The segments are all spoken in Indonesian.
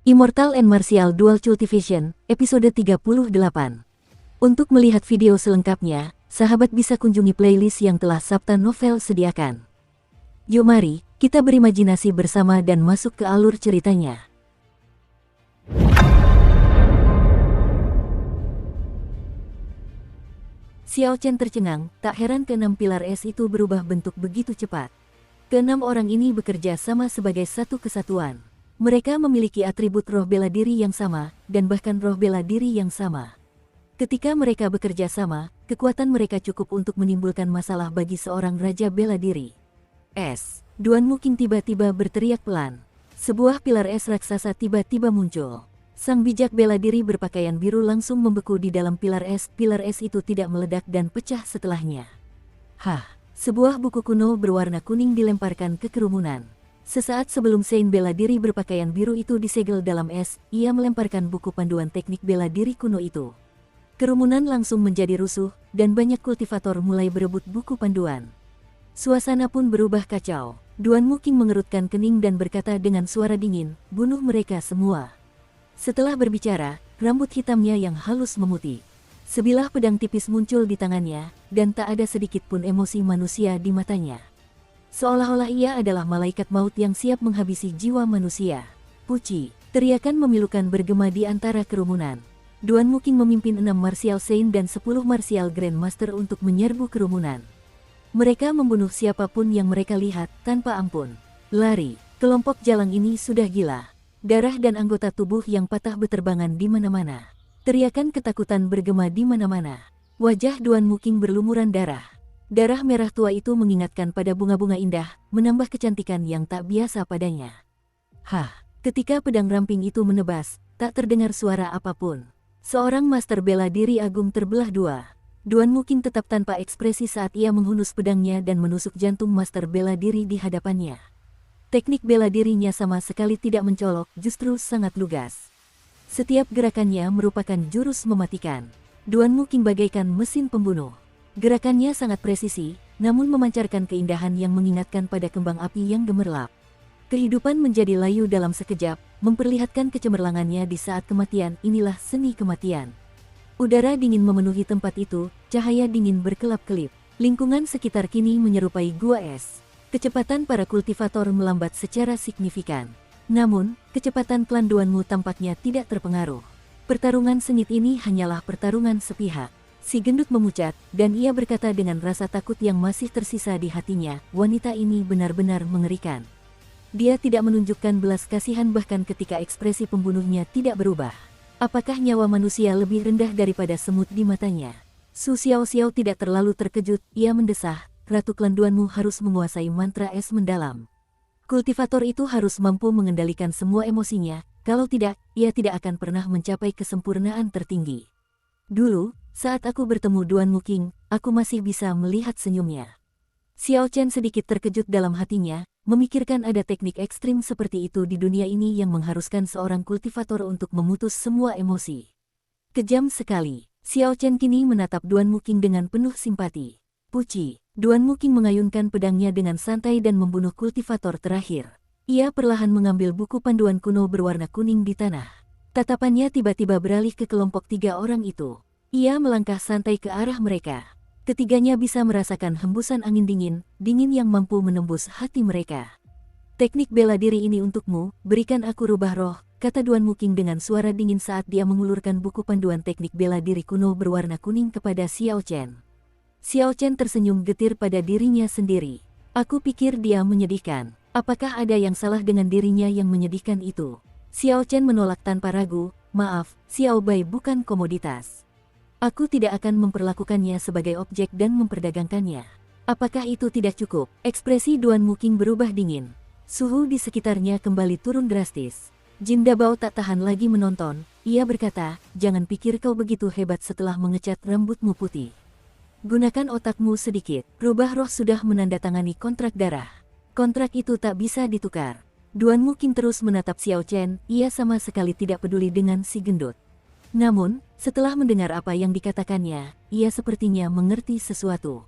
Immortal and Martial Dual Cultivation, episode 38. Untuk melihat video selengkapnya, sahabat bisa kunjungi playlist yang telah Sabta Novel sediakan. Yuk mari, kita berimajinasi bersama dan masuk ke alur ceritanya. Xiao Chen tercengang, tak heran keenam pilar es itu berubah bentuk begitu cepat. Keenam orang ini bekerja sama sebagai satu kesatuan. Mereka memiliki atribut roh bela diri yang sama, dan bahkan roh bela diri yang sama. Ketika mereka bekerja sama, kekuatan mereka cukup untuk menimbulkan masalah bagi seorang raja bela diri. Duan Muking tiba-tiba berteriak pelan. Sebuah pilar es raksasa tiba-tiba muncul. Sang bijak bela diri berpakaian biru langsung membeku di dalam pilar es. Pilar es itu tidak meledak dan pecah setelahnya. Sebuah buku kuno berwarna kuning dilemparkan ke kerumunan. Sesaat sebelum Saint bela diri berpakaian biru itu disegel dalam es, ia melemparkan buku panduan teknik bela diri kuno itu. Kerumunan langsung menjadi rusuh, dan banyak kultivator mulai berebut buku panduan. Suasana pun berubah kacau. Duan Muking mengerutkan kening dan berkata dengan suara dingin, "Bunuh mereka semua." Setelah berbicara, rambut hitamnya yang halus memutih. Sebilah pedang tipis muncul di tangannya, dan tak ada sedikit pun emosi manusia di matanya. Seolah-olah ia adalah malaikat maut yang siap menghabisi jiwa manusia. Puci, teriakan memilukan bergema di antara kerumunan. Duan Muking memimpin 6 Martial Saint dan 10 Martial Grandmaster untuk menyerbu kerumunan. Mereka membunuh siapapun yang mereka lihat tanpa ampun. Lari, kelompok jalang ini sudah gila. Darah dan anggota tubuh yang patah beterbangan di mana-mana. Teriakan ketakutan bergema di mana-mana. Wajah Duan Muking berlumuran darah. Darah merah tua itu mengingatkan pada bunga-bunga indah, menambah kecantikan yang tak biasa padanya. Ketika pedang ramping itu menebas, tak terdengar suara apapun. Seorang master bela diri agung terbelah dua. Duan Muking tetap tanpa ekspresi saat ia menghunus pedangnya dan menusuk jantung master bela diri di hadapannya. Teknik bela dirinya sama sekali tidak mencolok, justru sangat lugas. Setiap gerakannya merupakan jurus mematikan. Duan Muking bagaikan mesin pembunuh. Gerakannya sangat presisi, namun memancarkan keindahan yang mengingatkan pada kembang api yang gemerlap. Kehidupan menjadi layu dalam sekejap, memperlihatkan kecemerlangannya di saat kematian. Inilah seni kematian. Udara dingin memenuhi tempat itu, cahaya dingin berkelap-kelip. Lingkungan sekitar kini menyerupai gua es. Kecepatan para kultivator melambat secara signifikan. Namun, kecepatan klan Duanmu tampaknya tidak terpengaruh. Pertarungan sengit ini hanyalah pertarungan sepihak. Si gendut memucat, dan ia berkata dengan rasa takut yang masih tersisa di hatinya, wanita ini benar-benar mengerikan. Dia tidak menunjukkan belas kasihan bahkan ketika ekspresi pembunuhnya tidak berubah. Apakah nyawa manusia lebih rendah daripada semut di matanya? Su Xiao tidak terlalu terkejut, ia mendesah, Ratu Klan Duanmu harus menguasai mantra es mendalam. Kultivator itu harus mampu mengendalikan semua emosinya, kalau tidak, ia tidak akan pernah mencapai kesempurnaan tertinggi. Dulu, saat aku bertemu Duan Muking, aku masih bisa melihat senyumnya. Xiao Chen sedikit terkejut dalam hatinya, memikirkan ada teknik ekstrim seperti itu di dunia ini yang mengharuskan seorang kultivator untuk memutus semua emosi. Kejam sekali, Xiao Chen kini menatap Duan Muking dengan penuh simpati. Puci, Duan Muking mengayunkan pedangnya dengan santai dan membunuh kultivator terakhir. Ia perlahan mengambil buku panduan kuno berwarna kuning di tanah. Tatapannya tiba-tiba beralih ke kelompok 3 orang itu. Ia melangkah santai ke arah mereka. Ketiganya bisa merasakan hembusan angin dingin yang mampu menembus hati mereka. "Teknik bela diri ini untukmu, berikan aku rubah roh," kata Duan Muking dengan suara dingin saat dia mengulurkan buku panduan teknik bela diri kuno berwarna kuning kepada Xiao Chen. Xiao Chen tersenyum getir pada dirinya sendiri. Aku pikir dia menyedihkan. Apakah ada yang salah dengan dirinya yang menyedihkan itu? Xiao Chen menolak tanpa ragu, "Maaf, Xiao Bai bukan komoditas. Aku tidak akan memperlakukannya sebagai objek dan memperdagangkannya." Apakah itu tidak cukup? Ekspresi Duan Muking berubah dingin. Suhu di sekitarnya kembali turun drastis. Jin Dabao tak tahan lagi menonton. Ia berkata, "Jangan pikir kau begitu hebat setelah mengecat rambutmu putih. Gunakan otakmu sedikit." Rubah roh sudah menandatangani kontrak darah. Kontrak itu tak bisa ditukar. Duan Muking terus menatap Xiao Chen, ia sama sekali tidak peduli dengan si gendut. Namun, setelah mendengar apa yang dikatakannya, ia sepertinya mengerti sesuatu.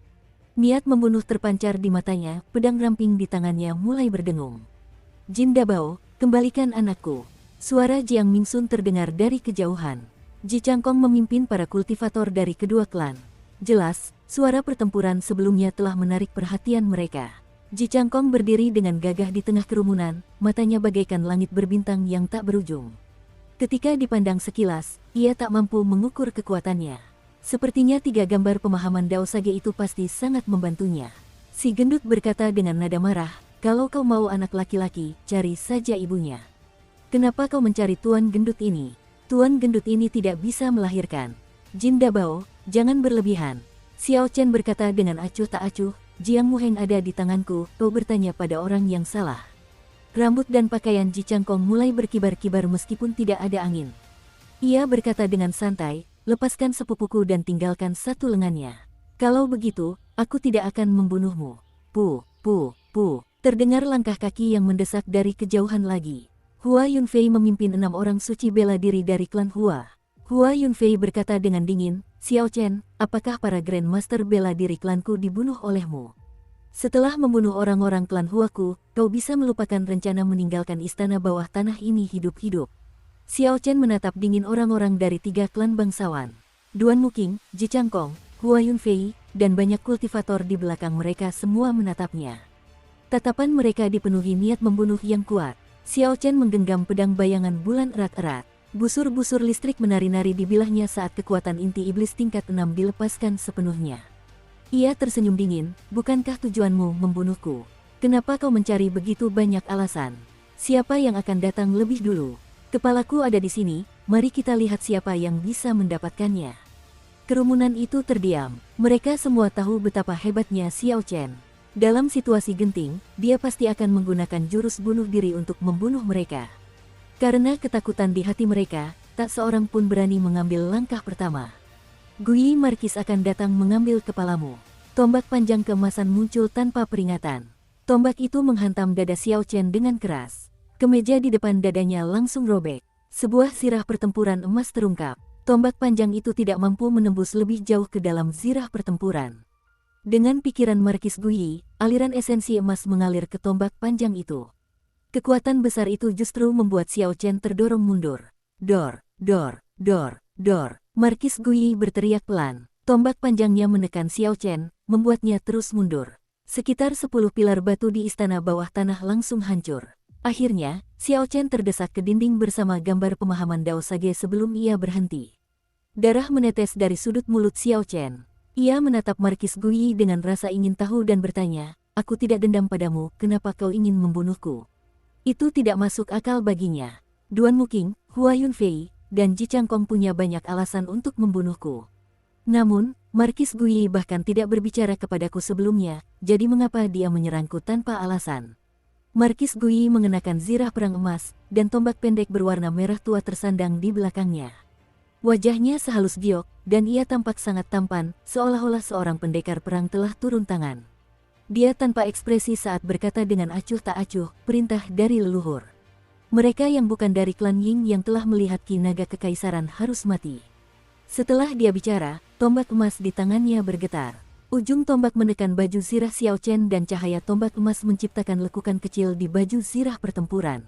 Niat membunuh terpancar di matanya, pedang ramping di tangannya mulai berdengung. "Jin Dabao, kembalikan anakku." Suara Jiang Mingsun terdengar dari kejauhan. Ji Changkong memimpin para kultivator dari kedua klan. Jelas, suara pertempuran sebelumnya telah menarik perhatian mereka. Ji Changkong berdiri dengan gagah di tengah kerumunan, matanya bagaikan langit berbintang yang tak berujung. Ketika dipandang sekilas, ia tak mampu mengukur kekuatannya. Sepertinya 3 gambar pemahaman Dao Sage itu pasti sangat membantunya. Si gendut berkata dengan nada marah, "Kalau kau mau anak laki-laki, cari saja ibunya. Kenapa kau mencari tuan gendut ini? Tuan gendut ini tidak bisa melahirkan." "Jin Dabao, jangan berlebihan." Xiao Chen berkata dengan acuh tak acuh, "Jiang Muheng ada di tanganku, kau bertanya pada orang yang salah." Rambut dan pakaian Ji Changkong mulai berkibar-kibar meskipun tidak ada angin. Ia berkata dengan santai, "Lepaskan sepupuku dan tinggalkan satu lengannya. Kalau begitu, aku tidak akan membunuhmu." Pu. Terdengar langkah kaki yang mendesak dari kejauhan lagi. Hua Yunfei memimpin 6 orang suci bela diri dari klan Hua. Hua Yunfei berkata dengan dingin, "Xiao Chen, apakah para Grandmaster bela diri klanku dibunuh olehmu? Setelah membunuh orang-orang klan Huaku, kau bisa melupakan rencana meninggalkan istana bawah tanah ini hidup-hidup." Xiao Chen menatap dingin orang-orang dari 3 klan bangsawan. Duan Muking, Ji Changkong, Hua Yunfei, dan banyak kultivator di belakang mereka semua menatapnya. Tatapan mereka dipenuhi niat membunuh yang kuat. Xiao Chen menggenggam pedang bayangan bulan erat-erat. Busur-busur listrik menari-nari di bilahnya saat kekuatan inti iblis tingkat 6 dilepaskan sepenuhnya. Ia tersenyum dingin, "Bukankah tujuanmu membunuhku? Kenapa kau mencari begitu banyak alasan? Siapa yang akan datang lebih dulu? Kepalaku ada di sini, mari kita lihat siapa yang bisa mendapatkannya." Kerumunan itu terdiam. Mereka semua tahu betapa hebatnya Xiao Chen. Dalam situasi genting, dia pasti akan menggunakan jurus bunuh diri untuk membunuh mereka. Karena ketakutan di hati mereka, tak seorang pun berani mengambil langkah pertama. "Gui Markis akan datang mengambil kepalamu." Tombak panjang keemasan muncul tanpa peringatan. Tombak itu menghantam dada Xiao Chen dengan keras. Kemeja di depan dadanya langsung robek. Sebuah zirah pertempuran emas terungkap. Tombak panjang itu tidak mampu menembus lebih jauh ke dalam zirah pertempuran. Dengan pikiran Markis Gui, aliran esensi emas mengalir ke tombak panjang itu. Kekuatan besar itu justru membuat Xiao Chen terdorong mundur. Dor. Markis Gui berteriak pelan. Tombak panjangnya menekan Xiao Chen, membuatnya terus mundur. Sekitar 10 pilar batu di istana bawah tanah langsung hancur. Akhirnya, Xiao Chen terdesak ke dinding bersama gambar pemahaman Dao Sage sebelum ia berhenti. Darah menetes dari sudut mulut Xiao Chen. Ia menatap Markis Gui dengan rasa ingin tahu dan bertanya, "Aku tidak dendam padamu, kenapa kau ingin membunuhku?" Itu tidak masuk akal baginya. Duan Muking, Hua Yunfei, dan Ji Changkong punya banyak alasan untuk membunuhku. Namun, Markis Gui bahkan tidak berbicara kepadaku sebelumnya, jadi mengapa dia menyerangku tanpa alasan? Markis Gui mengenakan zirah perang emas, dan tombak pendek berwarna merah tua tersandang di belakangnya. Wajahnya sehalus giok, dan ia tampak sangat tampan, seolah-olah seorang pendekar perang telah turun tangan. Dia tanpa ekspresi saat berkata dengan acuh tak acuh, "Perintah dari leluhur. Mereka yang bukan dari klan Ying yang telah melihat Ki Naga Kekaisaran harus mati." Setelah dia bicara, tombak emas di tangannya bergetar. Ujung tombak menekan baju zirah Xiao Chen dan cahaya tombak emas menciptakan lekukan kecil di baju zirah pertempuran.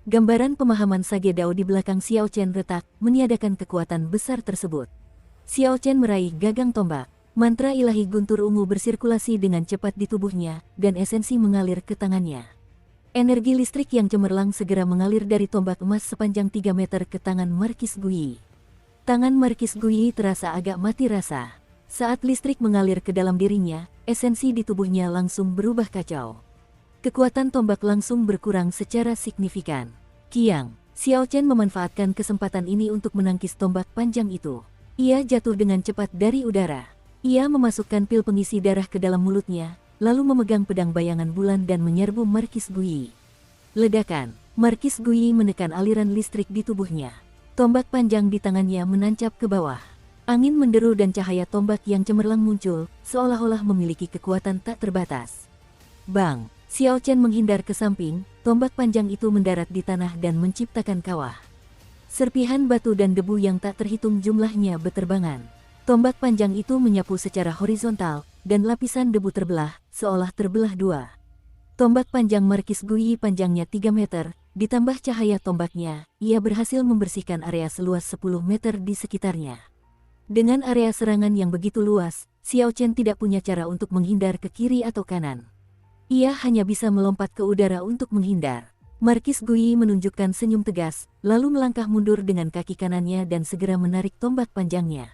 Gambaran pemahaman Sage Dao di belakang Xiao Chen retak, meniadakan kekuatan besar tersebut. Xiao Chen meraih gagang tombak. Mantra ilahi guntur ungu bersirkulasi dengan cepat di tubuhnya, dan esensi mengalir ke tangannya. Energi listrik yang cemerlang segera mengalir dari tombak emas sepanjang 3 meter ke tangan Markis Gui. Tangan Markis Gui terasa agak mati rasa. Saat listrik mengalir ke dalam dirinya, esensi di tubuhnya langsung berubah kacau. Kekuatan tombak langsung berkurang secara signifikan. Kiang, Xiao Chen memanfaatkan kesempatan ini untuk menangkis tombak panjang itu. Ia jatuh dengan cepat dari udara. Ia memasukkan pil pengisi darah ke dalam mulutnya, lalu memegang pedang bayangan bulan dan menyerbu Markis Gui. Ledakan, Markis Gui menekan aliran listrik di tubuhnya. Tombak panjang di tangannya menancap ke bawah. Angin menderu dan cahaya tombak yang cemerlang muncul, seolah-olah memiliki kekuatan tak terbatas. Bang! Xiao Chen menghindar ke samping, tombak panjang itu mendarat di tanah dan menciptakan kawah. Serpihan batu dan debu yang tak terhitung jumlahnya beterbangan. Tombak panjang itu menyapu secara horizontal, dan lapisan debu terbelah, seolah terbelah dua. Tombak panjang Markis Gui panjangnya 3 meter, ditambah cahaya tombaknya, ia berhasil membersihkan area seluas 10 meter di sekitarnya. Dengan area serangan yang begitu luas, Xiao Chen tidak punya cara untuk menghindar ke kiri atau kanan. Ia hanya bisa melompat ke udara untuk menghindar. Markis Gui menunjukkan senyum tegas, lalu melangkah mundur dengan kaki kanannya dan segera menarik tombak panjangnya.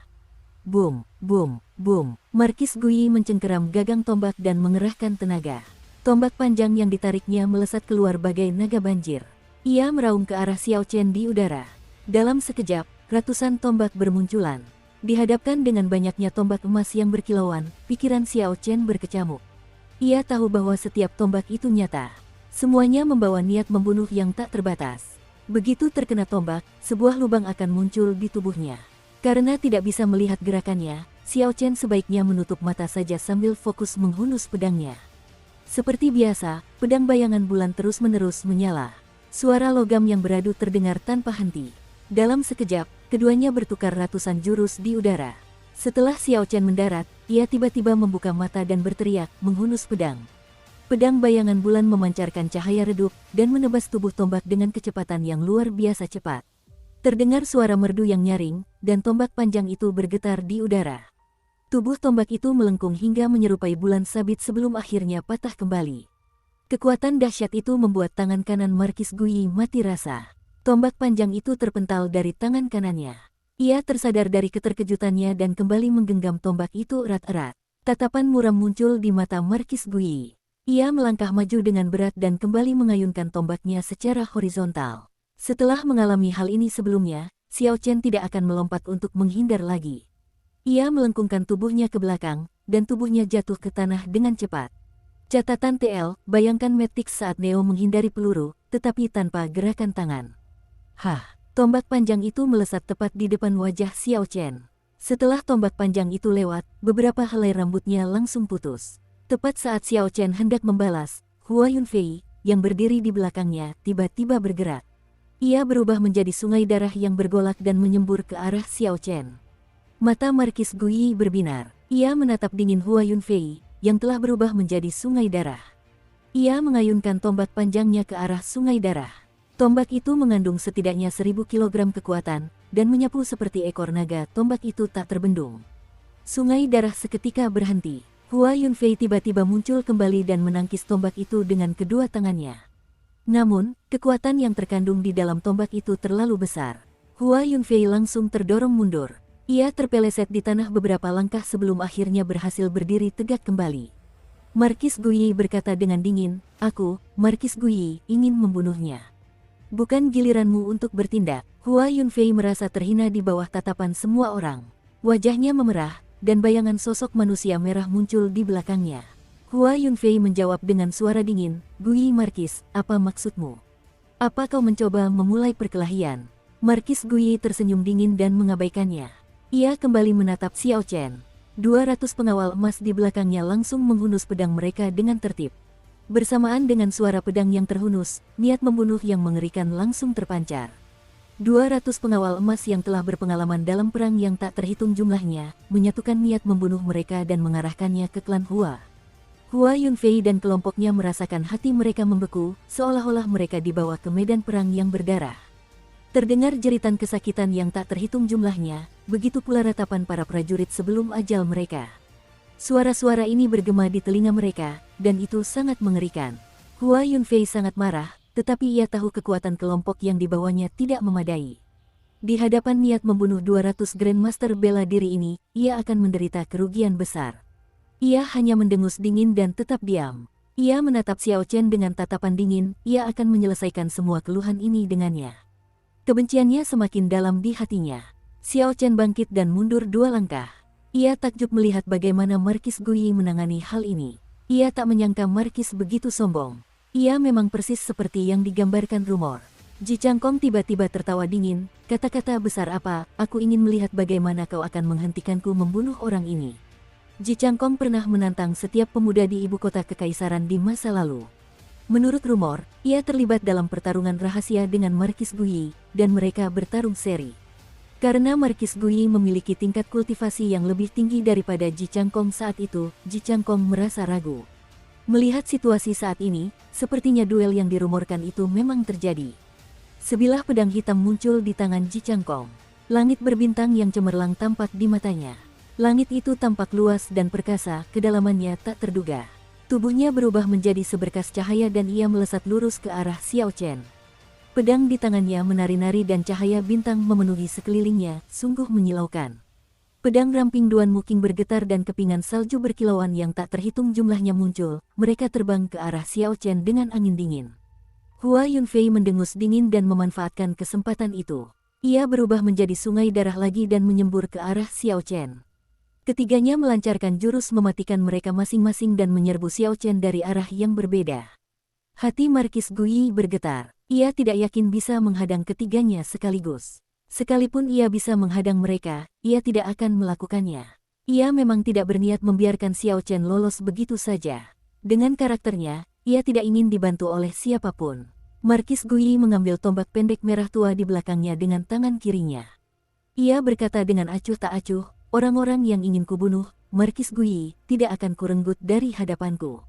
Boom, boom, boom. Markis Gui mencengkeram gagang tombak dan mengerahkan tenaga. Tombak panjang yang ditariknya melesat keluar bagai naga banjir. Ia meraung ke arah Xiao Chen di udara. Dalam sekejap, ratusan tombak bermunculan. Dihadapkan dengan banyaknya tombak emas yang berkilauan, pikiran Xiao Chen berkecamuk. Ia tahu bahwa setiap tombak itu nyata. Semuanya membawa niat membunuh yang tak terbatas. Begitu terkena tombak, sebuah lubang akan muncul di tubuhnya. Karena tidak bisa melihat gerakannya, Xiao Chen sebaiknya menutup mata saja sambil fokus menghunus pedangnya. Seperti biasa, pedang bayangan bulan terus-menerus menyala. Suara logam yang beradu terdengar tanpa henti. Dalam sekejap, keduanya bertukar ratusan jurus di udara. Setelah Xiao Chen mendarat, ia tiba-tiba membuka mata dan berteriak, menghunus pedang. Pedang bayangan bulan memancarkan cahaya redup dan menebas tubuh tombak dengan kecepatan yang luar biasa cepat. Terdengar suara merdu yang nyaring, dan tombak panjang itu bergetar di udara. Tubuh tombak itu melengkung hingga menyerupai bulan sabit sebelum akhirnya patah kembali. Kekuatan dahsyat itu membuat tangan kanan Markis Gui mati rasa. Tombak panjang itu terpental dari tangan kanannya. Ia tersadar dari keterkejutannya dan kembali menggenggam tombak itu erat-erat. Tatapan muram muncul di mata Markis Gui. Ia melangkah maju dengan berat dan kembali mengayunkan tombaknya secara horizontal. Setelah mengalami hal ini sebelumnya, Xiao Chen tidak akan melompat untuk menghindar lagi. Ia melengkungkan tubuhnya ke belakang, dan tubuhnya jatuh ke tanah dengan cepat. Catatan TL, bayangkan Matrix saat Neo menghindari peluru, tetapi tanpa gerakan tangan. Tombak panjang itu melesat tepat di depan wajah Xiao Chen. Setelah tombak panjang itu lewat, beberapa helai rambutnya langsung putus. Tepat saat Xiao Chen hendak membalas, Hua Yunfei, yang berdiri di belakangnya, tiba-tiba bergerak. Ia berubah menjadi sungai darah yang bergolak dan menyembur ke arah Xiao Chen. Mata Markis Gui berbinar. Ia menatap dingin Hua Yunfei, yang telah berubah menjadi sungai darah. Ia mengayunkan tombak panjangnya ke arah sungai darah. Tombak itu mengandung setidaknya 1000 kg kekuatan, dan menyapu seperti ekor naga. Tombak itu tak terbendung. Sungai darah seketika berhenti. Hua Yunfei tiba-tiba muncul kembali dan menangkis tombak itu dengan kedua tangannya. Namun, kekuatan yang terkandung di dalam tombak itu terlalu besar. Hua Yunfei langsung terdorong mundur. Ia terpeleset di tanah beberapa langkah sebelum akhirnya berhasil berdiri tegak kembali. Markis Gui berkata dengan dingin, "Aku, Markis Gui, ingin membunuhnya. Bukan giliranmu untuk bertindak." Hua Yunfei merasa terhina di bawah tatapan semua orang. Wajahnya memerah, dan bayangan sosok manusia merah muncul di belakangnya. Hua Yunfei menjawab dengan suara dingin, "Gui Markis, apa maksudmu? Apa kau mencoba memulai perkelahian?" Markis Gui tersenyum dingin dan mengabaikannya. Ia kembali menatap Xiao Chen. 200 pengawal emas di belakangnya langsung menghunus pedang mereka dengan tertib. Bersamaan dengan suara pedang yang terhunus, niat membunuh yang mengerikan langsung terpancar. 200 pengawal emas yang telah berpengalaman dalam perang yang tak terhitung jumlahnya, menyatukan niat membunuh mereka dan mengarahkannya ke klan Hua. Hua Yunfei dan kelompoknya merasakan hati mereka membeku, seolah-olah mereka dibawa ke medan perang yang berdarah. Terdengar jeritan kesakitan yang tak terhitung jumlahnya, begitu pula ratapan para prajurit sebelum ajal mereka. Suara-suara ini bergema di telinga mereka, dan itu sangat mengerikan. Hua Yunfei sangat marah, tetapi ia tahu kekuatan kelompok yang dibawanya tidak memadai. Di hadapan niat membunuh 200 Grandmaster bela diri ini, ia akan menderita kerugian besar. Ia hanya mendengus dingin dan tetap diam. Ia menatap Xiao Chen dengan tatapan dingin, ia akan menyelesaikan semua keluhan ini dengannya. Kebenciannya semakin dalam di hatinya. Xiao Chen bangkit dan mundur 2 langkah. Ia takjub melihat bagaimana Markis Gui menangani hal ini. Ia tak menyangka Markis begitu sombong. Ia memang persis seperti yang digambarkan rumor. Ji Changkong tiba-tiba tertawa dingin, "Kata-kata besar apa, aku ingin melihat bagaimana kau akan menghentikanku membunuh orang ini." Ji Changkong pernah menantang setiap pemuda di ibu kota kekaisaran di masa lalu. Menurut rumor, ia terlibat dalam pertarungan rahasia dengan Markis Gui, dan mereka bertarung seri. Karena Markis Gui memiliki tingkat kultivasi yang lebih tinggi daripada Ji Changkong saat itu, Ji Changkong merasa ragu. Melihat situasi saat ini, sepertinya duel yang dirumorkan itu memang terjadi. Sebilah pedang hitam muncul di tangan Ji Changkong. Langit berbintang yang cemerlang tampak di matanya. Langit itu tampak luas dan perkasa, kedalamannya tak terduga. Tubuhnya berubah menjadi seberkas cahaya dan ia melesat lurus ke arah Xiao Chen. Pedang di tangannya menari-nari dan cahaya bintang memenuhi sekelilingnya, sungguh menyilaukan. Pedang ramping Duan Muking bergetar dan kepingan salju berkilauan yang tak terhitung jumlahnya muncul, mereka terbang ke arah Xiao Chen dengan angin dingin. Hua Yunfei mendengus dingin dan memanfaatkan kesempatan itu. Ia berubah menjadi sungai darah lagi dan menyembur ke arah Xiao Chen. Ketiganya melancarkan jurus mematikan mereka masing-masing dan menyerbu Xiao Chen dari arah yang berbeda. Hati Markis Gui bergetar. Ia tidak yakin bisa menghadang ketiganya sekaligus. Sekalipun ia bisa menghadang mereka, ia tidak akan melakukannya. Ia memang tidak berniat membiarkan Xiao Chen lolos begitu saja. Dengan karakternya, ia tidak ingin dibantu oleh siapapun. Markis Gui mengambil tombak pendek merah tua di belakangnya dengan tangan kirinya. Ia berkata dengan acuh tak acuh, orang-orang yang ingin kubunuh, Markis Gui, tidak akan kurenggut dari hadapanku.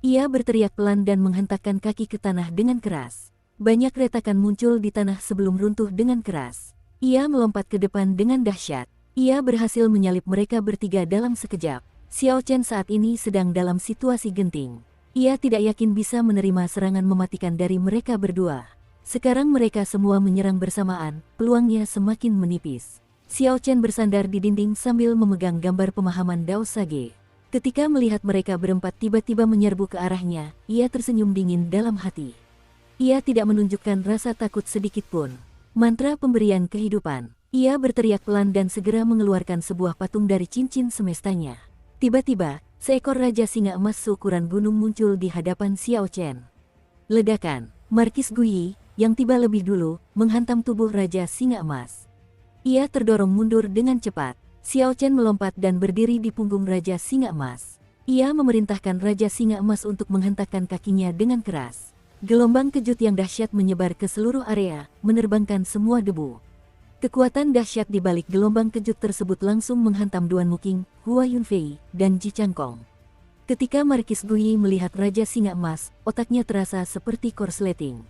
Ia berteriak pelan dan menghentakkan kaki ke tanah dengan keras. Banyak retakan muncul di tanah sebelum runtuh dengan keras. Ia melompat ke depan dengan dahsyat. Ia berhasil menyalip mereka bertiga dalam sekejap. Xiao Chen saat ini sedang dalam situasi genting. Ia tidak yakin bisa menerima serangan mematikan dari mereka berdua. Sekarang mereka semua menyerang bersamaan, peluangnya semakin menipis. Xiao Chen bersandar di dinding sambil memegang gambar pemahaman Dao Sage. Ketika melihat mereka berempat tiba-tiba menyerbu ke arahnya, ia tersenyum dingin dalam hati. Ia tidak menunjukkan rasa takut sedikit pun. Mantra pemberian kehidupan. Ia berteriak pelan dan segera mengeluarkan sebuah patung dari cincin semestanya. Tiba-tiba, seekor Raja Singa Emas seukuran gunung muncul di hadapan Xiao Chen. Ledakan. Markis Gui, yang tiba lebih dulu, menghantam tubuh Raja Singa Emas. Ia terdorong mundur dengan cepat. Xiao Chen melompat dan berdiri di punggung Raja Singa Emas. Ia memerintahkan Raja Singa Emas untuk menghentakkan kakinya dengan keras. Gelombang kejut yang dahsyat menyebar ke seluruh area, menerbangkan semua debu. Kekuatan dahsyat di balik gelombang kejut tersebut langsung menghantam Duan Muking, Hua Yunfei, dan Ji Changkong. Ketika Markis Gui melihat Raja Singa Emas, otaknya terasa seperti korsleting.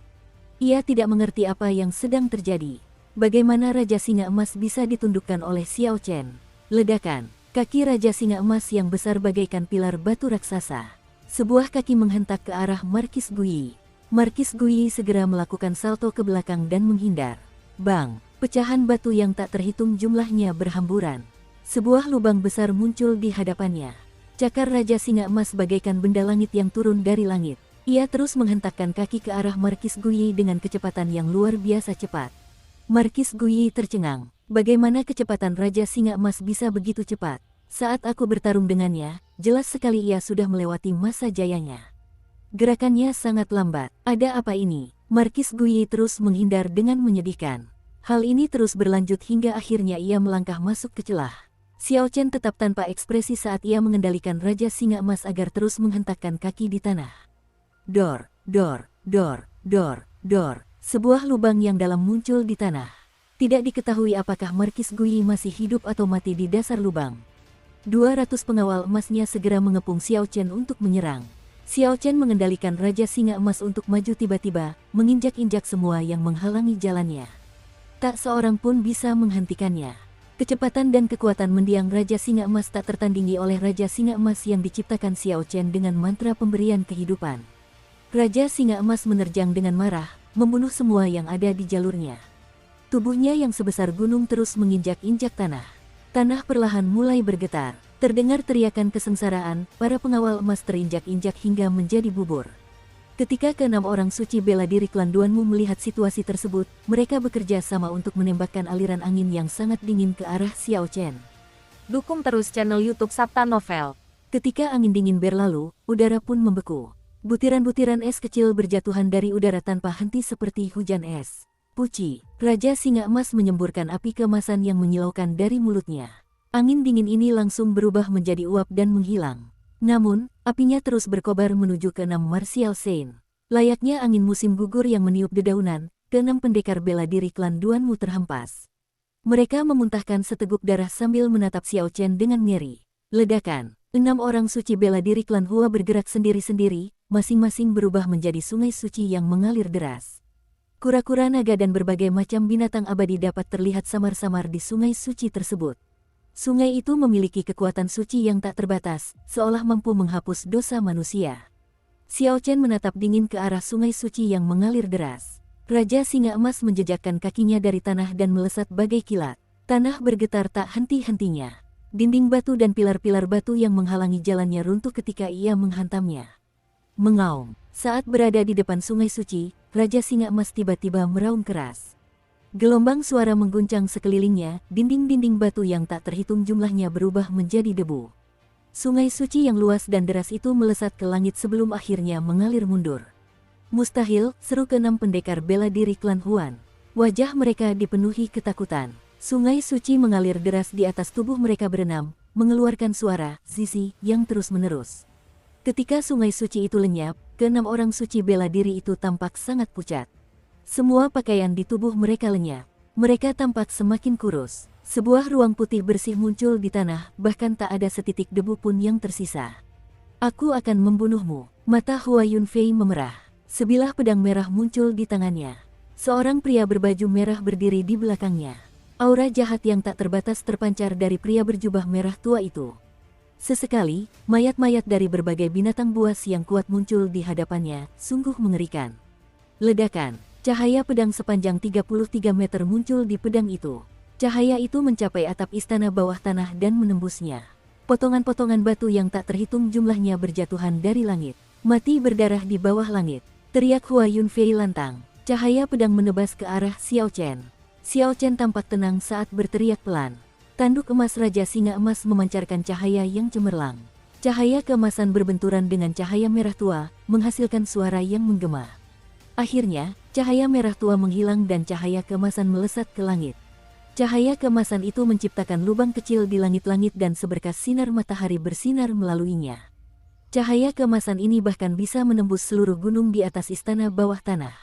Ia tidak mengerti apa yang sedang terjadi. Bagaimana Raja Singa Emas bisa ditundukkan oleh Xiao Chen? Ledakan. Kaki Raja Singa Emas yang besar bagaikan pilar batu raksasa. Sebuah kaki menghentak ke arah Markis Gui. Markis Gui segera melakukan salto ke belakang dan menghindar. Bang! Pecahan batu yang tak terhitung jumlahnya berhamburan. Sebuah lubang besar muncul di hadapannya. Cakar Raja Singa Emas bagaikan benda langit yang turun dari langit. Ia terus menghentakkan kaki ke arah Markis Gui dengan kecepatan yang luar biasa cepat. Markis Gui tercengang. Bagaimana kecepatan Raja Singa Emas bisa begitu cepat? Saat aku bertarung dengannya, jelas sekali ia sudah melewati masa jayanya. Gerakannya sangat lambat. Ada apa ini? Markis Gui terus menghindar dengan menyedihkan. Hal ini terus berlanjut hingga akhirnya ia melangkah masuk ke celah. Xiao Chen tetap tanpa ekspresi saat ia mengendalikan Raja Singa Emas agar terus menghentakkan kaki di tanah. Dor, dor, dor, dor, dor. Sebuah lubang yang dalam muncul di tanah. Tidak diketahui apakah Markis Gui masih hidup atau mati di dasar lubang. 200 pengawal emasnya segera mengepung Xiao Chen untuk menyerang. Xiao Chen mengendalikan Raja Singa Emas untuk maju tiba-tiba, menginjak-injak semua yang menghalangi jalannya. Tak seorang pun bisa menghentikannya. Kecepatan dan kekuatan mendiang Raja Singa Emas tak tertandingi oleh Raja Singa Emas yang diciptakan Xiao Chen dengan mantra pemberian kehidupan. Raja Singa Emas menerjang dengan marah, membunuh semua yang ada di jalurnya. Tubuhnya yang sebesar gunung terus menginjak-injak tanah. Tanah perlahan mulai bergetar. Terdengar teriakan kesengsaraan, para pengawal emas terinjak-injak hingga menjadi bubur. Ketika keenam orang suci bela diri klan Duanmu melihat situasi tersebut, mereka bekerja sama untuk menembakkan aliran angin yang sangat dingin ke arah Xiao Chen. Dukung terus channel YouTube Sabta Novel. Ketika angin dingin berlalu, udara pun membeku. Butiran-butiran es kecil berjatuhan dari udara tanpa henti seperti hujan es. Puci, Raja Singa Emas menyemburkan api keemasan yang menyilaukan dari mulutnya. Angin dingin ini langsung berubah menjadi uap dan menghilang. Namun, apinya terus berkobar menuju keenam Martial Saint. Layaknya angin musim gugur yang meniup dedaunan, keenam pendekar bela diri klan Duanmu terhempas. Mereka memuntahkan seteguk darah sambil menatap Xiao Chen dengan ngeri. Ledakan. 6 orang suci bela diri klan Hua bergerak sendiri-sendiri, masing-masing berubah menjadi sungai suci yang mengalir deras. Kura-kura naga dan berbagai macam binatang abadi dapat terlihat samar-samar di sungai suci tersebut. Sungai itu memiliki kekuatan suci yang tak terbatas, seolah mampu menghapus dosa manusia. Xiao Chen menatap dingin ke arah sungai suci yang mengalir deras. Raja Singa Emas menjejakkan kakinya dari tanah dan melesat bagai kilat. Tanah bergetar tak henti-hentinya. Dinding batu dan pilar-pilar batu yang menghalangi jalannya runtuh ketika ia menghantamnya. Mengaum. Saat berada di depan sungai suci, Raja Singa Emas tiba-tiba meraung keras. Gelombang suara mengguncang sekelilingnya, dinding-dinding batu yang tak terhitung jumlahnya berubah menjadi debu. Sungai suci yang luas dan deras itu melesat ke langit sebelum akhirnya mengalir mundur. Mustahil, seru ke-6 pendekar bela diri klan Huan. Wajah mereka dipenuhi ketakutan. Sungai suci mengalir deras di atas tubuh mereka berenam, mengeluarkan suara "zisi" yang terus-menerus. Ketika sungai suci itu lenyap, ke-6 orang suci bela diri itu tampak sangat pucat. Semua pakaian di tubuh mereka lenyap. Mereka tampak semakin kurus. Sebuah ruang putih bersih muncul di tanah, bahkan tak ada setitik debu pun yang tersisa. "Aku akan membunuhmu." Mata Hua Yunfei memerah. Sebilah pedang merah muncul di tangannya. Seorang pria berbaju merah berdiri di belakangnya. Aura jahat yang tak terbatas terpancar dari pria berjubah merah tua itu. Sesekali, mayat-mayat dari berbagai binatang buas yang kuat muncul di hadapannya, sungguh mengerikan. Ledakan, cahaya pedang sepanjang 33 meter muncul di pedang itu. Cahaya itu mencapai atap istana bawah tanah dan menembusnya. Potongan-potongan batu yang tak terhitung jumlahnya berjatuhan dari langit. "Mati berdarah di bawah langit," teriak Hua Yunfei lantang. Cahaya pedang menebas ke arah Xiao Chen. Xiao Chen tampak tenang saat berteriak pelan. Tanduk emas Raja Singa Emas memancarkan cahaya yang cemerlang. Cahaya keemasan berbenturan dengan cahaya merah tua, menghasilkan suara yang menggema. Akhirnya, cahaya merah tua menghilang dan cahaya keemasan melesat ke langit. Cahaya keemasan itu menciptakan lubang kecil di langit-langit dan seberkas sinar matahari bersinar melaluinya. Cahaya keemasan ini bahkan bisa menembus seluruh gunung di atas istana bawah tanah.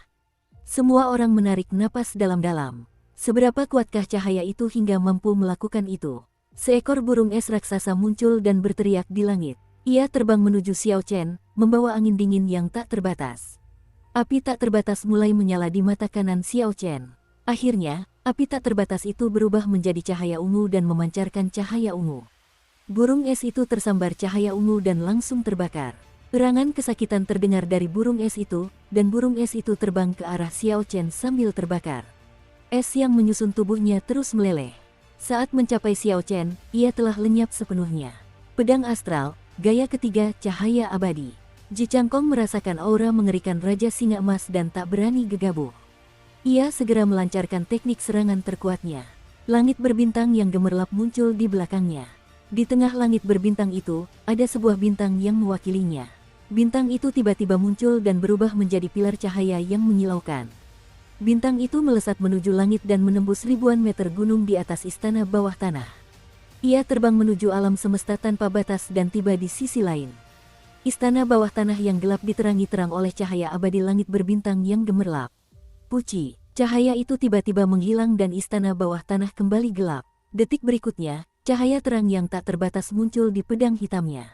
Semua orang menarik napas dalam-dalam. Seberapa kuatkah cahaya itu hingga mampu melakukan itu? Seekor burung es raksasa muncul dan berteriak di langit. Ia terbang menuju Xiao Chen, membawa angin dingin yang tak terbatas. Api tak terbatas mulai menyala di mata kanan Xiao Chen. Akhirnya, api tak terbatas itu berubah menjadi cahaya ungu dan memancarkan cahaya ungu. Burung es itu tersambar cahaya ungu dan langsung terbakar. Erangan kesakitan terdengar dari burung es itu, dan burung es itu terbang ke arah Xiao Chen sambil terbakar. Es yang menyusun tubuhnya terus meleleh. Saat mencapai Xiao Chen, ia telah lenyap sepenuhnya. Pedang astral, gaya ketiga cahaya abadi. Ji Changkong merasakan aura mengerikan Raja Singa Emas dan tak berani gegabah. Ia segera melancarkan teknik serangan terkuatnya. Langit berbintang yang gemerlap muncul di belakangnya. Di tengah langit berbintang itu, ada sebuah bintang yang mewakilinya. Bintang itu tiba-tiba muncul dan berubah menjadi pilar cahaya yang menyilaukan. Bintang itu melesat menuju langit dan menembus ribuan meter gunung di atas istana bawah tanah. Ia terbang menuju alam semesta tanpa batas dan tiba di sisi lain. Istana bawah tanah yang gelap diterangi terang oleh cahaya abadi langit berbintang yang gemerlap. Puci, cahaya itu tiba-tiba menghilang dan istana bawah tanah kembali gelap. Detik berikutnya, cahaya terang yang tak terbatas muncul di pedang hitamnya.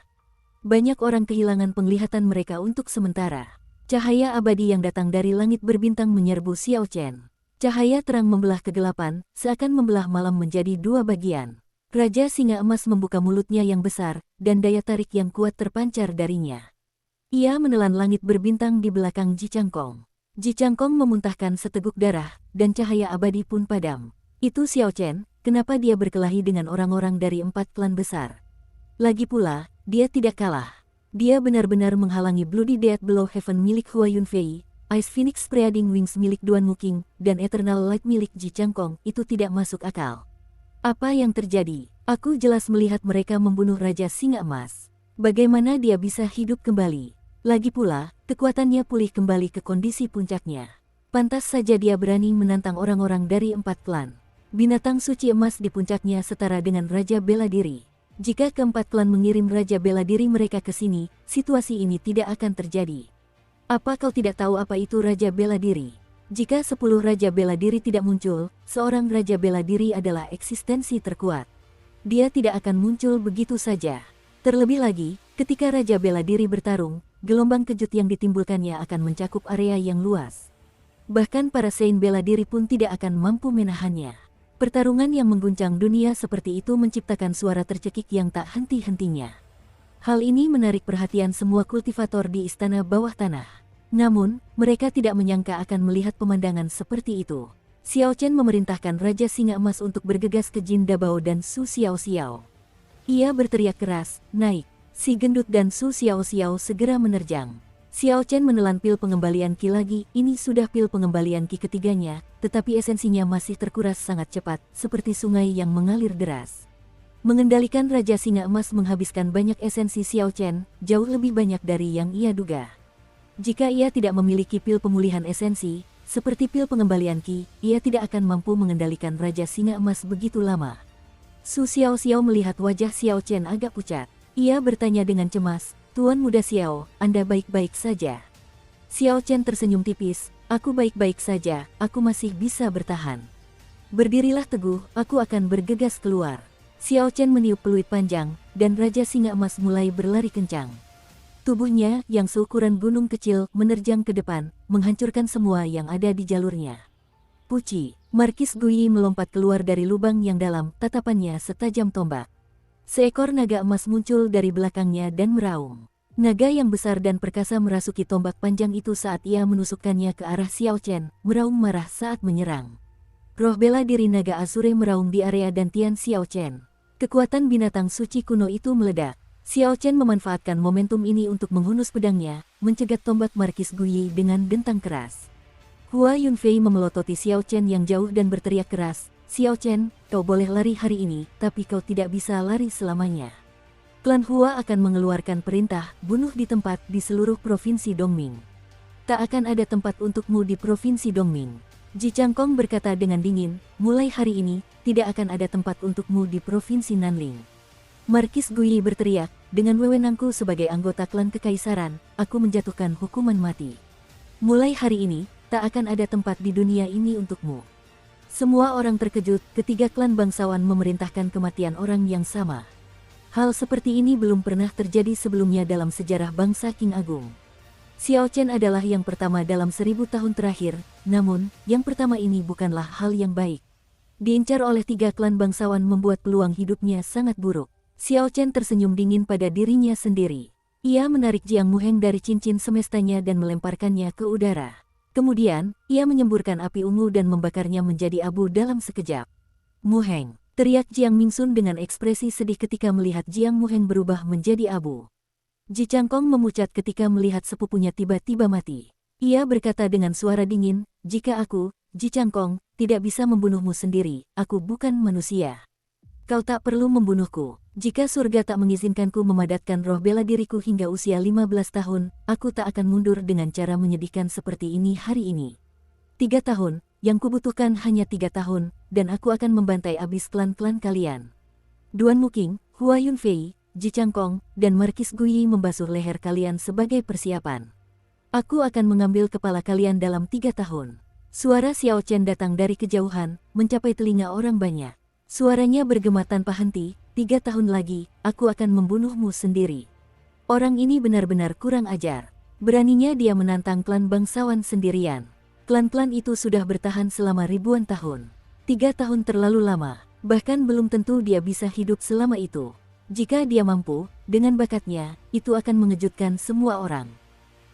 Banyak orang kehilangan penglihatan mereka untuk sementara. Cahaya abadi yang datang dari langit berbintang menyerbu Xiao Chen. Cahaya terang membelah kegelapan, seakan membelah malam menjadi dua bagian. Raja Singa Emas membuka mulutnya yang besar, dan daya tarik yang kuat terpancar darinya. Ia menelan langit berbintang di belakang Ji Changkong. Ji Changkong memuntahkan seteguk darah, dan cahaya abadi pun padam. Itu Xiao Chen, kenapa dia berkelahi dengan orang-orang dari 4 klan besar? Lagi pula, dia tidak kalah. Dia benar-benar menghalangi Bloody Death Below Heaven milik Hua Yunfei, Ice Phoenix Spreading Wings milik Duan Muking, dan Eternal Light milik Ji Changkong. Itu tidak masuk akal. Apa yang terjadi? Aku jelas melihat mereka membunuh Raja Singa Emas. Bagaimana dia bisa hidup kembali? Lagi pula, kekuatannya pulih kembali ke kondisi puncaknya. Pantas saja dia berani menantang orang-orang dari 4 klan. Binatang suci emas di puncaknya setara dengan Raja Bela Diri. Jika keempat klan mengirim Raja Bela Diri mereka ke sini, situasi ini tidak akan terjadi. Apa kau tidak tahu apa itu Raja Bela Diri? Jika 10 Raja Bela Diri tidak muncul, seorang Raja Bela Diri adalah eksistensi terkuat. Dia tidak akan muncul begitu saja. Terlebih lagi, ketika Raja Bela Diri bertarung, gelombang kejut yang ditimbulkannya akan mencakup area yang luas. Bahkan para Saint bela diri pun tidak akan mampu menahannya. Pertarungan yang mengguncang dunia seperti itu menciptakan suara tercekik yang tak henti-hentinya. Hal ini menarik perhatian semua kultivator di istana bawah tanah. Namun, mereka tidak menyangka akan melihat pemandangan seperti itu. Xiao Chen memerintahkan Raja Singa Emas untuk bergegas ke Jin Dabao dan Su Xiao Xiao. Ia berteriak keras, naik. Si gendut dan Su Xiao Xiao segera menerjang. Xiao Chen menelan pil pengembalian ki lagi, ini sudah pil pengembalian ki ketiganya, tetapi esensinya masih terkuras sangat cepat, seperti sungai yang mengalir deras. Mengendalikan Raja Singa Emas menghabiskan banyak esensi Xiao Chen, jauh lebih banyak dari yang ia duga. Jika ia tidak memiliki pil pemulihan esensi, seperti pil pengembalian ki, ia tidak akan mampu mengendalikan Raja Singa Emas begitu lama. Su Xiao Xiao melihat wajah Xiao Chen agak pucat. Ia bertanya dengan cemas, "Tuan Muda Xiao, Anda baik-baik saja?" Xiao Chen tersenyum tipis, "Aku baik-baik saja, aku masih bisa bertahan." "Berdirilah teguh, aku akan bergegas keluar." Xiao Chen meniup peluit panjang, dan Raja Singa Emas mulai berlari kencang. Tubuhnya, yang seukuran gunung kecil, menerjang ke depan, menghancurkan semua yang ada di jalurnya. Puci, Markis Guyi melompat keluar dari lubang yang dalam, tatapannya setajam tombak. Seekor naga emas muncul dari belakangnya dan meraung. Naga yang besar dan perkasa merasuki tombak panjang itu saat ia menusukkannya ke arah Xiao Chen, meraung marah saat menyerang. Roh bela diri naga Azure meraung di area dantian Xiao Chen. Kekuatan binatang suci kuno itu meledak. Xiao Chen memanfaatkan momentum ini untuk menghunus pedangnya, mencegat tombak Markis Guyi dengan dentang keras. Hua Yunfei memelototi Xiao Chen yang jauh dan berteriak keras, "Xiao Chen, kau boleh lari hari ini, tapi kau tidak bisa lari selamanya." Klan Hua akan mengeluarkan perintah, bunuh di tempat di seluruh provinsi Dongming. Tak akan ada tempat untukmu di provinsi Dongming. Ji Changkong berkata dengan dingin, "Mulai hari ini, tidak akan ada tempat untukmu di provinsi Nanling." Markis Guyi berteriak, "Dengan wewenangku sebagai anggota klan kekaisaran, aku menjatuhkan hukuman mati. Mulai hari ini, tak akan ada tempat di dunia ini untukmu." Semua orang terkejut ketika klan bangsawan memerintahkan kematian orang yang sama. Hal seperti ini belum pernah terjadi sebelumnya dalam sejarah bangsa Qing Agung. Xiao Chen adalah yang pertama dalam 1000 tahun terakhir, namun, yang pertama ini bukanlah hal yang baik. Diincar oleh 3 klan bangsawan membuat peluang hidupnya sangat buruk. Xiao Chen tersenyum dingin pada dirinya sendiri. Ia menarik Jiang Muheng dari cincin semestanya dan melemparkannya ke udara. Kemudian, ia menyemburkan api ungu dan membakarnya menjadi abu dalam sekejap. "Muheng!" teriak Jiang Mingsun dengan ekspresi sedih ketika melihat Jiang Muheng berubah menjadi abu. Ji Changkong memucat ketika melihat sepupunya tiba-tiba mati. Ia berkata dengan suara dingin, "Jika aku, Ji Changkong, tidak bisa membunuhmu sendiri, aku bukan manusia. Kau tak perlu membunuhku. Jika surga tak mengizinkanku memadatkan roh bela diriku hingga usia 15 tahun, aku tak akan mundur dengan cara menyedihkan seperti ini hari ini. 3 tahun, yang kubutuhkan hanya 3 tahun, dan aku akan membantai abis klan-klan kalian." Duan Muking, Hua Yunfei, Ji Changkong, dan Markis Guyi membasuh leher kalian sebagai persiapan. "Aku akan mengambil kepala kalian dalam 3 tahun. Suara Xiao Chen datang dari kejauhan, mencapai telinga orang banyak. Suaranya bergema tanpa henti, 3 tahun lagi, aku akan membunuhmu sendiri." Orang ini benar-benar kurang ajar. Beraninya dia menantang klan bangsawan sendirian. Klan-klan itu sudah bertahan selama ribuan tahun. 3 tahun terlalu lama, bahkan belum tentu dia bisa hidup selama itu. Jika dia mampu, dengan bakatnya, itu akan mengejutkan semua orang.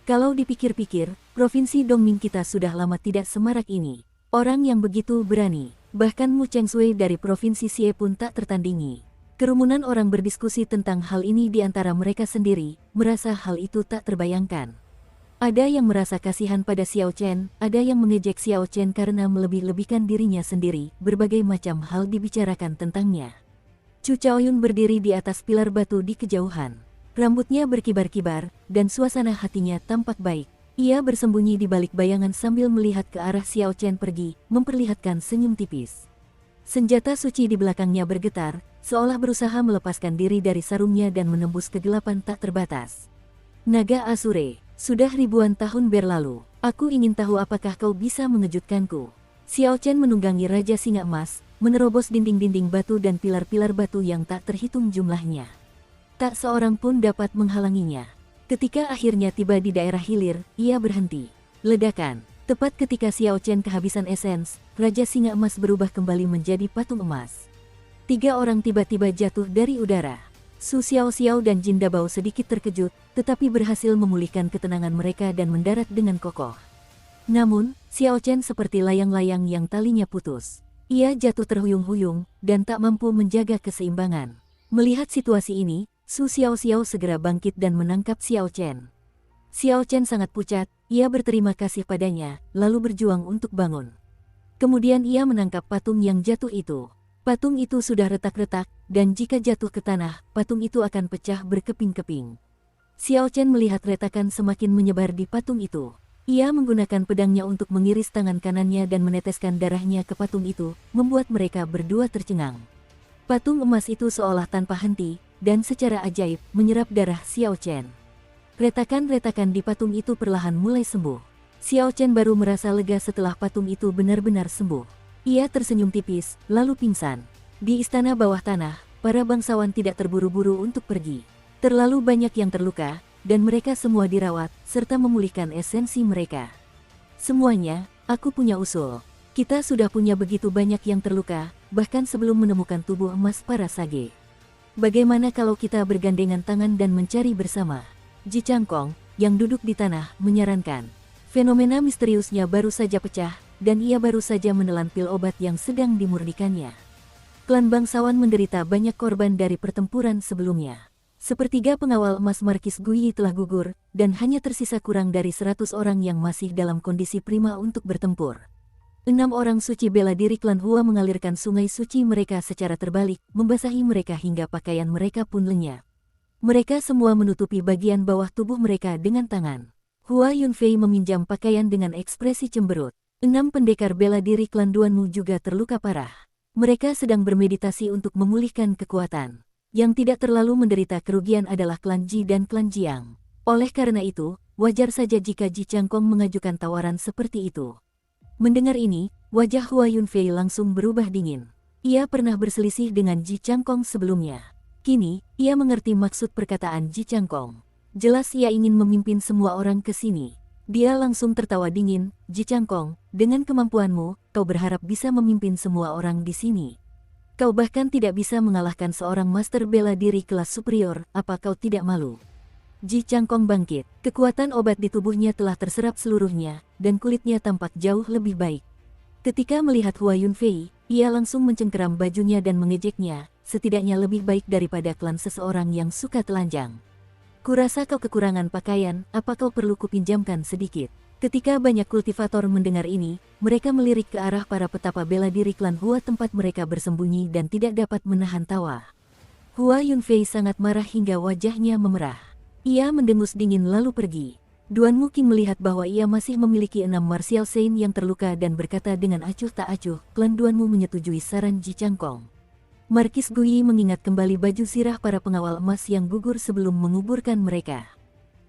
Kalau dipikir-pikir, provinsi Dongming kita sudah lama tidak semarak ini. Orang yang begitu berani. Bahkan Mu Chengsui dari Provinsi Xie pun tak tertandingi. Kerumunan orang berdiskusi tentang hal ini di antara mereka sendiri, merasa hal itu tak terbayangkan. Ada yang merasa kasihan pada Xiao Chen, ada yang mengejek Xiao Chen karena melebih-lebihkan dirinya sendiri, berbagai macam hal dibicarakan tentangnya. Chu Chaoyun berdiri di atas pilar batu di kejauhan. Rambutnya berkibar-kibar, dan suasana hatinya tampak baik. Ia bersembunyi di balik bayangan sambil melihat ke arah Xiao Chen pergi, memperlihatkan senyum tipis. Senjata suci di belakangnya bergetar, seolah berusaha melepaskan diri dari sarungnya dan menembus kegelapan tak terbatas. "Naga Azure, sudah ribuan tahun berlalu, aku ingin tahu apakah kau bisa mengejutkanku." Xiao Chen menunggangi Raja Singa Emas, menerobos dinding-dinding batu dan pilar-pilar batu yang tak terhitung jumlahnya. Tak seorang pun dapat menghalanginya. Ketika akhirnya tiba di daerah hilir, ia berhenti. Ledakan. Tepat ketika Xiao Chen kehabisan esens, Raja Singa Emas berubah kembali menjadi patung emas. 3 orang tiba-tiba jatuh dari udara. Su Xiao dan Jin Dabao sedikit terkejut, tetapi berhasil memulihkan ketenangan mereka dan mendarat dengan kokoh. Namun, Xiao Chen seperti layang-layang yang talinya putus. Ia jatuh terhuyung-huyung, dan tak mampu menjaga keseimbangan. Melihat situasi ini, Su Xiao segera bangkit dan menangkap Xiao Chen. Xiao Chen sangat pucat, ia berterima kasih padanya, lalu berjuang untuk bangun. Kemudian ia menangkap patung yang jatuh itu. Patung itu sudah retak-retak, dan jika jatuh ke tanah, patung itu akan pecah berkeping-keping. Xiao Chen melihat retakan semakin menyebar di patung itu. Ia menggunakan pedangnya untuk mengiris tangan kanannya dan meneteskan darahnya ke patung itu, membuat mereka berdua tercengang. Patung emas itu seolah tanpa henti, dan secara ajaib menyerap darah Xiao Chen. Retakan-retakan di patung itu perlahan mulai sembuh. Xiao Chen baru merasa lega setelah patung itu benar-benar sembuh. Ia tersenyum tipis, lalu pingsan. Di istana bawah tanah, para bangsawan tidak terburu-buru untuk pergi. Terlalu banyak yang terluka, dan mereka semua dirawat, serta memulihkan esensi mereka. Semuanya, aku punya usul. Kita sudah punya begitu banyak yang terluka, bahkan sebelum menemukan tubuh emas para sage. Bagaimana kalau kita bergandengan tangan dan mencari bersama? Ji Changkong, yang duduk di tanah, menyarankan. Fenomena misteriusnya baru saja pecah, dan ia baru saja menelan pil obat yang sedang dimurnikannya. Klan bangsawan menderita banyak korban dari pertempuran sebelumnya. Sepertiga pengawal emas Markis Guyi telah gugur, dan hanya tersisa kurang dari 100 orang yang masih dalam kondisi prima untuk bertempur. 6 orang suci bela diri klan Hua mengalirkan sungai suci mereka secara terbalik, membasahi mereka hingga pakaian mereka pun lenyap. Mereka semua menutupi bagian bawah tubuh mereka dengan tangan. Hua Yunfei meminjam pakaian dengan ekspresi cemberut. 6 pendekar bela diri klan Duanmu juga terluka parah. Mereka sedang bermeditasi untuk memulihkan kekuatan. Yang tidak terlalu menderita kerugian adalah klan Ji dan klan Jiang. Oleh karena itu, wajar saja jika Ji Changkong mengajukan tawaran seperti itu. Mendengar ini, wajah Hua Yunfei langsung berubah dingin. Ia pernah berselisih dengan Ji Changkong sebelumnya. Kini, ia mengerti maksud perkataan Ji Changkong. Jelas ia ingin memimpin semua orang ke sini. Dia langsung tertawa dingin, Ji Changkong, dengan kemampuanmu, kau berharap bisa memimpin semua orang di sini. Kau bahkan tidak bisa mengalahkan seorang master bela diri kelas superior, apa kau tidak malu? Ji Changkong bangkit, kekuatan obat di tubuhnya telah terserap seluruhnya, dan kulitnya tampak jauh lebih baik. Ketika melihat Hua Yunfei, ia langsung mencengkeram bajunya dan mengejeknya, setidaknya lebih baik daripada klan seseorang yang suka telanjang. Kurasa kau kekurangan pakaian, apa kau perlu kupinjamkan sedikit? Ketika banyak kultivator mendengar ini, mereka melirik ke arah para petapa bela diri klan Hua tempat mereka bersembunyi dan tidak dapat menahan tawa. Hua Yunfei sangat marah hingga wajahnya memerah. Ia mendengus dingin lalu pergi. Duanmu King melihat bahwa ia masih memiliki 6 martial saint yang terluka dan berkata dengan acuh tak acuh, klan Duanmu menyetujui saran Ji Changkong. Markis Guyi mengingat kembali baju sirah para pengawal emas yang gugur sebelum menguburkan mereka.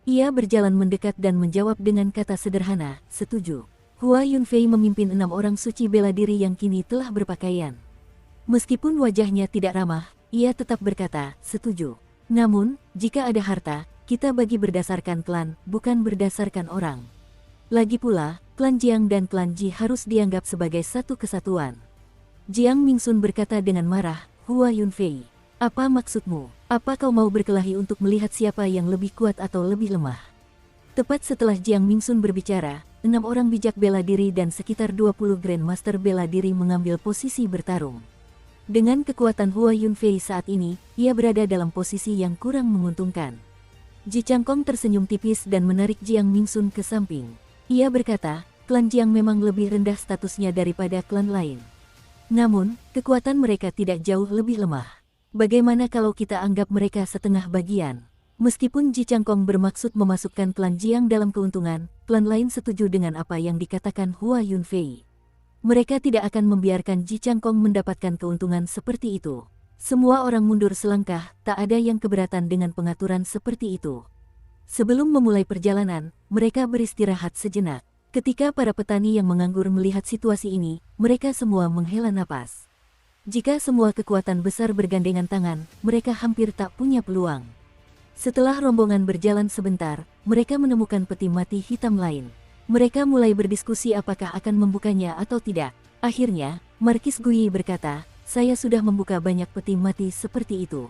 Ia berjalan mendekat dan menjawab dengan kata sederhana, setuju. Hua Yunfei memimpin 6 orang suci bela diri yang kini telah berpakaian. Meskipun wajahnya tidak ramah, ia tetap berkata, setuju. Namun, jika ada harta, kita bagi berdasarkan klan, bukan berdasarkan orang. Lagi pula, klan Jiang dan klan Ji harus dianggap sebagai satu kesatuan. Jiang Mingsun berkata dengan marah, Hua Yunfei, apa maksudmu? Apa kau mau berkelahi untuk melihat siapa yang lebih kuat atau lebih lemah? Tepat setelah Jiang Mingsun berbicara, 6 orang bijak bela diri dan sekitar 20 Grandmaster bela diri mengambil posisi bertarung. Dengan kekuatan Hua Yunfei saat ini, ia berada dalam posisi yang kurang menguntungkan. Ji Changkong tersenyum tipis dan menarik Jiang Mingsun ke samping. Ia berkata, klan Jiang memang lebih rendah statusnya daripada klan lain. Namun, kekuatan mereka tidak jauh lebih lemah. Bagaimana kalau kita anggap mereka setengah bagian? Meskipun Ji Changkong bermaksud memasukkan klan Jiang dalam keuntungan, klan lain setuju dengan apa yang dikatakan Hua Yunfei. Mereka tidak akan membiarkan Ji Changkong mendapatkan keuntungan seperti itu. Semua orang mundur selangkah, tak ada yang keberatan dengan pengaturan seperti itu. Sebelum memulai perjalanan, mereka beristirahat sejenak. Ketika para petani yang menganggur melihat situasi ini, mereka semua menghela napas. Jika semua kekuatan besar bergandengan tangan, mereka hampir tak punya peluang. Setelah rombongan berjalan sebentar, mereka menemukan peti mati hitam lain. Mereka mulai berdiskusi apakah akan membukanya atau tidak. Akhirnya, Markis Guyi berkata, saya sudah membuka banyak peti mati seperti itu.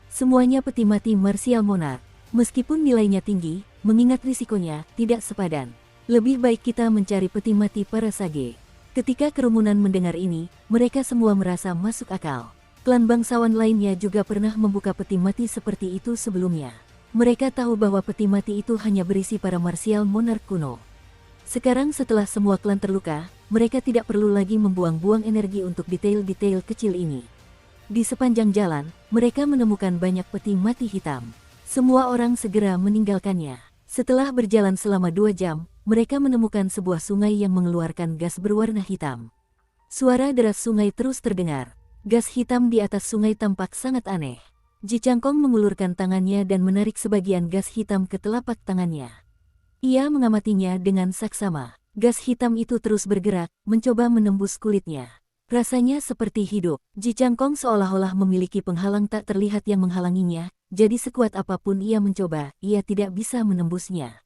Semuanya peti mati Martial Monarch. Meskipun nilainya tinggi, mengingat risikonya tidak sepadan. Lebih baik kita mencari peti mati para sage. Ketika kerumunan mendengar ini, mereka semua merasa masuk akal. Klan bangsawan lainnya juga pernah membuka peti mati seperti itu sebelumnya. Mereka tahu bahwa peti mati itu hanya berisi para Martial Monarch kuno. Sekarang setelah semua klan terluka, mereka tidak perlu lagi membuang-buang energi untuk detail-detail kecil ini. Di sepanjang jalan, mereka menemukan banyak peti mati hitam. Semua orang segera meninggalkannya. Setelah berjalan selama 2 jam, mereka menemukan sebuah sungai yang mengeluarkan gas berwarna hitam. Suara deras sungai terus terdengar. Gas hitam di atas sungai tampak sangat aneh. Ji Changkong mengulurkan tangannya dan menarik sebagian gas hitam ke telapak tangannya. Ia mengamatinya dengan saksama. Gas hitam itu terus bergerak, mencoba menembus kulitnya. Rasanya seperti hidup. Ji Changkong seolah-olah memiliki penghalang tak terlihat yang menghalanginya, jadi sekuat apapun ia mencoba, ia tidak bisa menembusnya.